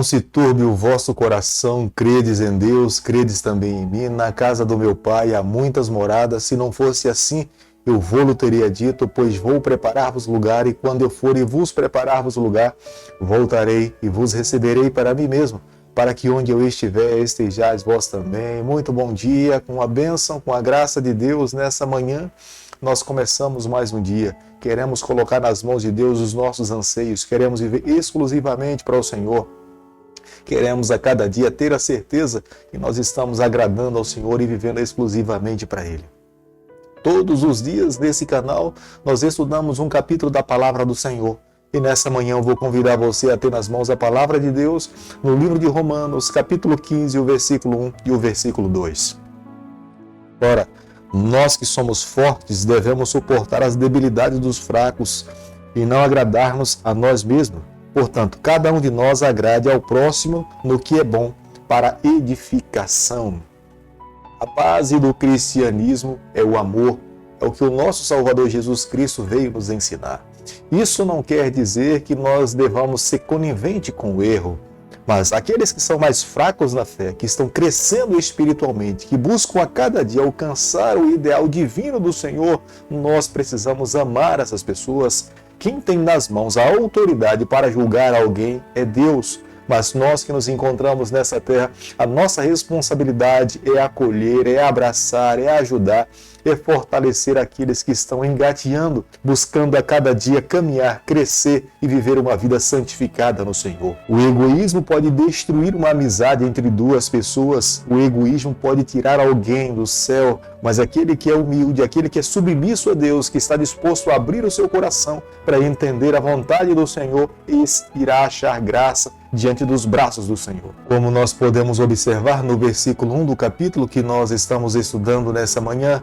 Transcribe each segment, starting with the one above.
Não se turbe o vosso coração, credes em Deus, credes também em mim. Na casa do meu Pai há muitas moradas, se não fosse assim, eu vou-lo teria dito, pois vou preparar-vos lugar, e quando eu for e vos preparar-vos lugar, voltarei e vos receberei para mim mesmo, para que onde eu estiver, estejais vós também. Muito bom dia, com a bênção, com a graça de Deus nessa manhã. Nós começamos mais um dia. Queremos colocar nas mãos de Deus os nossos anseios, queremos viver exclusivamente para o Senhor. Queremos a cada dia ter a certeza que nós estamos agradando ao Senhor e vivendo exclusivamente para Ele. Todos os dias nesse canal nós estudamos um capítulo da Palavra do Senhor. E nessa manhã eu vou convidar você a ter nas mãos a Palavra de Deus no livro de Romanos, capítulo 15, o versículo 1 e o versículo 2. Ora, nós que somos fortes devemos suportar as debilidades dos fracos e não agradar-nos a nós mesmos. Portanto, cada um de nós agrade ao próximo no que é bom para edificação. A base do cristianismo é o amor, é o que o nosso Salvador Jesus Cristo veio nos ensinar. Isso não quer dizer que nós devamos ser coniventes com o erro, mas aqueles que são mais fracos na fé, que estão crescendo espiritualmente, que buscam a cada dia alcançar o ideal divino do Senhor, nós precisamos amar essas pessoas. Quem tem nas mãos a autoridade para julgar alguém é Deus. Mas nós que nos encontramos nessa terra, a nossa responsabilidade é acolher, é abraçar, é ajudar, é fortalecer aqueles que estão engateando, buscando a cada dia caminhar, crescer e viver uma vida santificada no Senhor. O egoísmo pode destruir uma amizade entre duas pessoas, o egoísmo pode tirar alguém do céu, mas aquele que é humilde, aquele que é submisso a Deus, que está disposto a abrir o seu coração para entender a vontade do Senhor, esse irá achar graça diante dos braços do Senhor. Como nós podemos observar no versículo 1 do capítulo que nós estamos estudando nessa manhã,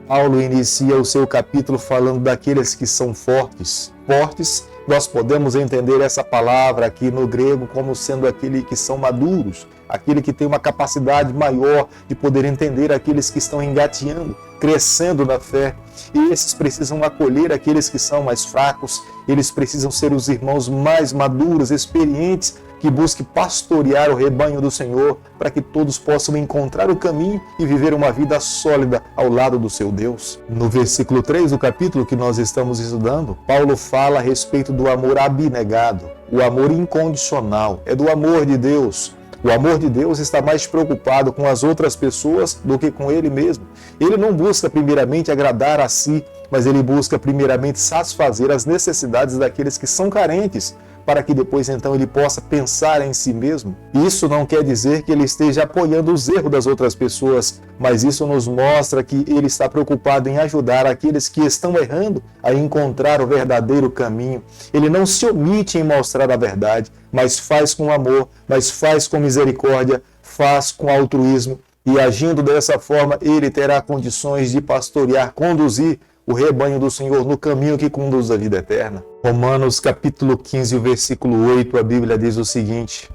Paulo inicia o seu capítulo falando daqueles que são fortes. Fortes, nós podemos entender essa palavra aqui no grego como sendo aqueles que são maduros, aquele que tem uma capacidade maior de poder entender aqueles que estão engateando, crescendo na fé. E esses precisam acolher aqueles que são mais fracos, eles precisam ser os irmãos mais maduros, experientes, que busquem pastorear o rebanho do Senhor, para que todos possam encontrar o caminho e viver uma vida sólida ao lado do seu Deus. No versículo 3 do capítulo que nós estamos estudando, Paulo fala a respeito do amor abnegado, o amor incondicional, é do amor de Deus. O amor de Deus está mais preocupado com as outras pessoas do que com Ele mesmo. Ele não busca primeiramente agradar a si, mas Ele busca primeiramente satisfazer as necessidades daqueles que são carentes, para que depois então ele possa pensar em si mesmo. Isso não quer dizer que ele esteja apoiando os erros das outras pessoas, mas isso nos mostra que ele está preocupado em ajudar aqueles que estão errando a encontrar o verdadeiro caminho. Ele não se omite em mostrar a verdade, mas faz com amor, mas faz com misericórdia, faz com altruísmo, e agindo dessa forma ele terá condições de pastorear, conduzir o rebanho do Senhor no caminho que conduz à vida eterna. Romanos capítulo 15, o versículo 8, a Bíblia diz o seguinte: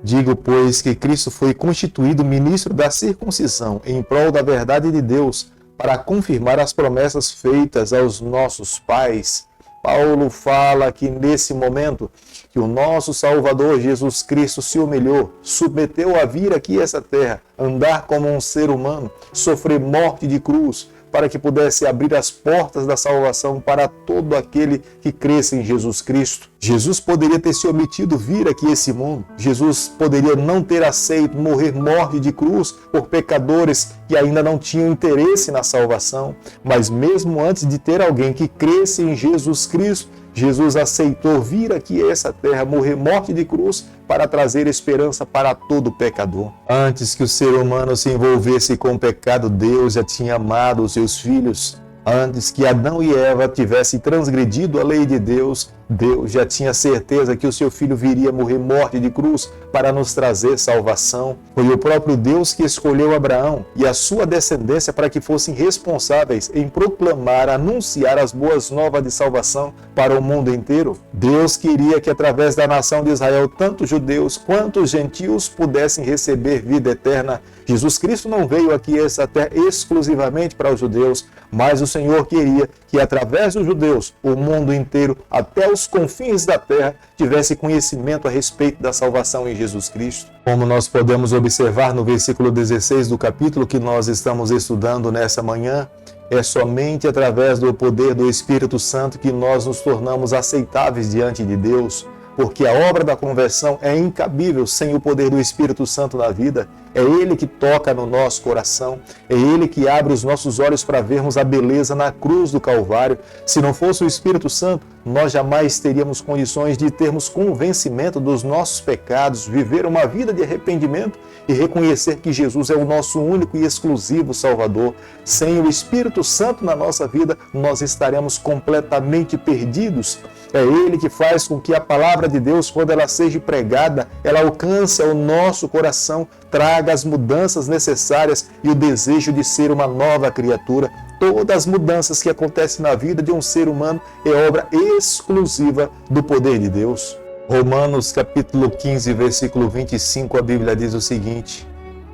digo, pois, que Cristo foi constituído ministro da circuncisão em prol da verdade de Deus, para confirmar as promessas feitas aos nossos pais. Paulo fala que nesse momento que o nosso Salvador Jesus Cristo se humilhou, submeteu a vir aqui a essa terra, andar como um ser humano, sofrer morte de cruz, para que pudesse abrir as portas da salvação para todo aquele que cresce em Jesus Cristo. Jesus poderia ter se omitido vir aqui a esse mundo. Jesus poderia não ter aceito morrer morte de cruz por pecadores que ainda não tinham interesse na salvação. Mas mesmo antes de ter alguém que cresce em Jesus Cristo, Jesus aceitou vir aqui a essa terra, morrer morte de cruz, para trazer esperança para todo pecador. Antes que o ser humano se envolvesse com o pecado, Deus já tinha amado os seus filhos. Antes que Adão e Eva tivessem transgredido a lei de Deus, Deus já tinha certeza que o seu filho viria morrer morte de cruz para nos trazer salvação. Foi o próprio Deus que escolheu Abraão e a sua descendência para que fossem responsáveis em proclamar, anunciar as boas novas de salvação para o mundo inteiro. Deus queria que através da nação de Israel, tanto judeus quanto os gentios pudessem receber vida eterna. Jesus Cristo não veio aqui a essa terra exclusivamente para os judeus, mas os Senhor queria que, através dos judeus, o mundo inteiro, até os confins da terra, tivesse conhecimento a respeito da salvação em Jesus Cristo. Como nós podemos observar no versículo 16 do capítulo que nós estamos estudando nessa manhã, é somente através do poder do Espírito Santo que nós nos tornamos aceitáveis diante de Deus, porque a obra da conversão é incabível sem o poder do Espírito Santo na vida. É Ele que toca no nosso coração, é Ele que abre os nossos olhos para vermos a beleza na cruz do Calvário. Se não fosse o Espírito Santo, nós jamais teríamos condições de termos convencimento dos nossos pecados, viver uma vida de arrependimento e reconhecer que Jesus é o nosso único e exclusivo Salvador. Sem o Espírito Santo na nossa vida, nós estaremos completamente perdidos. É Ele que faz com que a palavra de Deus, quando ela seja pregada, ela alcance ao nosso coração, traga as mudanças necessárias e o desejo de ser uma nova criatura. Todas as mudanças que acontecem na vida de um ser humano é obra exclusiva do poder de Deus. Romanos capítulo 15, versículo 25, a Bíblia diz o seguinte: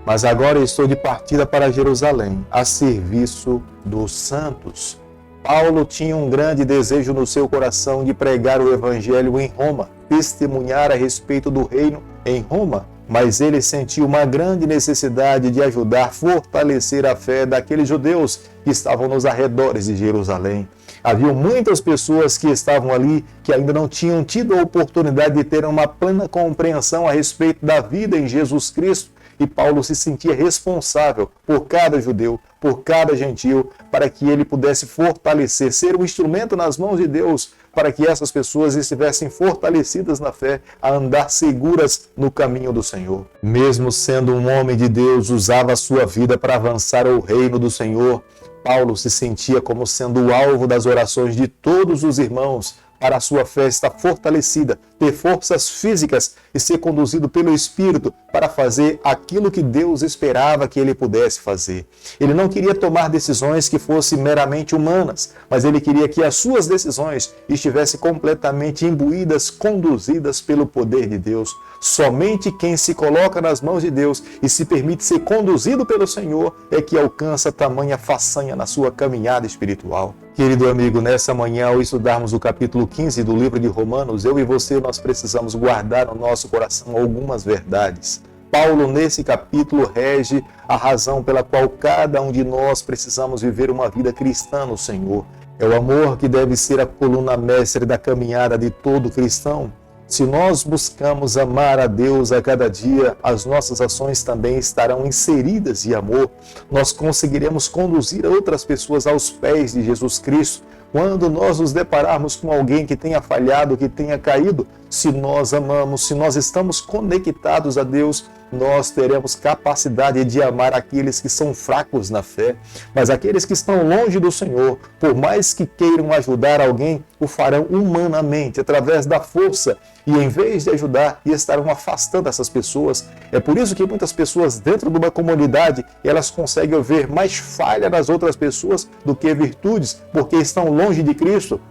mas agora estou de partida para Jerusalém, a serviço dos santos. Paulo tinha um grande desejo no seu coração de pregar o Evangelho em Roma, testemunhar a respeito do reino em Roma, mas ele sentiu uma grande necessidade de ajudar a fortalecer a fé daqueles judeus que estavam nos arredores de Jerusalém. Havia muitas pessoas que estavam ali que ainda não tinham tido a oportunidade de ter uma plena compreensão a respeito da vida em Jesus Cristo. E Paulo se sentia responsável por cada judeu, por cada gentil, para que ele pudesse fortalecer, ser um instrumento nas mãos de Deus, para que essas pessoas estivessem fortalecidas na fé, a andar seguras no caminho do Senhor. Mesmo sendo um homem de Deus, usava a sua vida para avançar ao reino do Senhor. Paulo se sentia como sendo o alvo das orações de todos os irmãos, para a sua fé estar fortalecida, ter forças físicas e ser conduzido pelo Espírito para fazer aquilo que Deus esperava que ele pudesse fazer. Ele não queria tomar decisões que fossem meramente humanas, mas ele queria que as suas decisões estivessem completamente imbuídas, conduzidas pelo poder de Deus. Somente quem se coloca nas mãos de Deus e se permite ser conduzido pelo Senhor é que alcança tamanha façanha na sua caminhada espiritual. Querido amigo, nessa manhã, ao estudarmos o capítulo 15 do livro de Romanos, eu e você, nós precisamos guardar no nosso coração algumas verdades. Paulo, nesse capítulo, rege a razão pela qual cada um de nós precisamos viver uma vida cristã no Senhor. É o amor que deve ser a coluna mestre da caminhada de todo cristão. Se nós buscamos amar a Deus a cada dia, as nossas ações também estarão inseridas em amor. Nós conseguiremos conduzir outras pessoas aos pés de Jesus Cristo. Quando nós nos depararmos com alguém que tenha falhado, que tenha caído, se nós amamos, se nós estamos conectados a Deus, nós teremos capacidade de amar aqueles que são fracos na fé. Mas aqueles que estão longe do Senhor, por mais que queiram ajudar alguém, o farão humanamente, através da força, e em vez de ajudar, estarão afastando essas pessoas. É por isso que muitas pessoas dentro de uma comunidade, elas conseguem ver mais falha nas outras pessoas do que virtudes, porque estão longe de Cristo.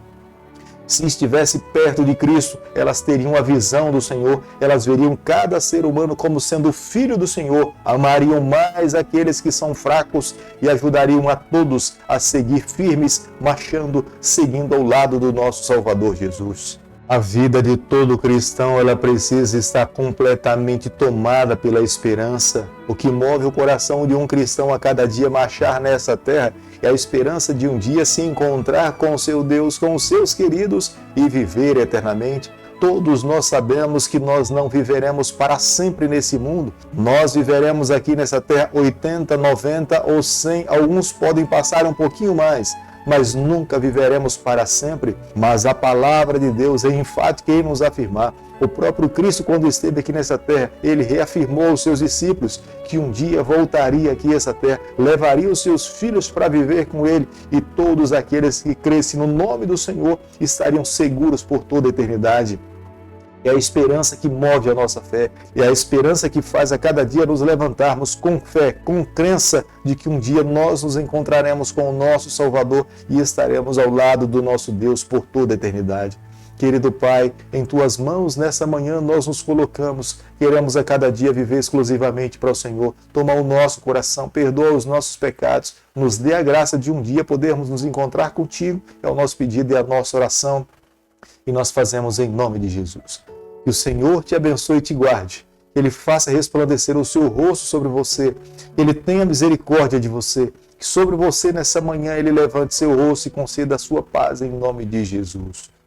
Se estivesse perto de Cristo, elas teriam a visão do Senhor, elas veriam cada ser humano como sendo filho do Senhor, amariam mais aqueles que são fracos e ajudariam a todos a seguir firmes, marchando, seguindo ao lado do nosso Salvador Jesus. A vida de todo cristão, ela precisa estar completamente tomada pela esperança. O que move o coração de um cristão a cada dia marchar nessa terra é a esperança de um dia se encontrar com o seu Deus, com os seus queridos e viver eternamente. Todos nós sabemos que nós não viveremos para sempre nesse mundo. Nós viveremos aqui nessa terra 80, 90 ou 100, alguns podem passar um pouquinho mais, mas nunca viveremos para sempre. Mas a palavra de Deus é enfática em nos afirmar. O próprio Cristo, quando esteve aqui nessa terra, ele reafirmou aos seus discípulos que um dia voltaria aqui a essa terra, levaria os seus filhos para viver com ele, e todos aqueles que crescem no nome do Senhor estariam seguros por toda a eternidade. É a esperança que move a nossa fé, é a esperança que faz a cada dia nos levantarmos com fé, com crença de que um dia nós nos encontraremos com o nosso Salvador e estaremos ao lado do nosso Deus por toda a eternidade. Querido Pai, em Tuas mãos nessa manhã nós nos colocamos. Queremos a cada dia viver exclusivamente para o Senhor. Toma o nosso coração, perdoa os nossos pecados, nos dê a graça de um dia podermos nos encontrar contigo. É o nosso pedido e a nossa oração. E nós fazemos em nome de Jesus. Que o Senhor te abençoe e te guarde. Que Ele faça resplandecer o seu rosto sobre você. Que Ele tenha misericórdia de você. Que sobre você nessa manhã Ele levante seu rosto e conceda a sua paz em nome de Jesus.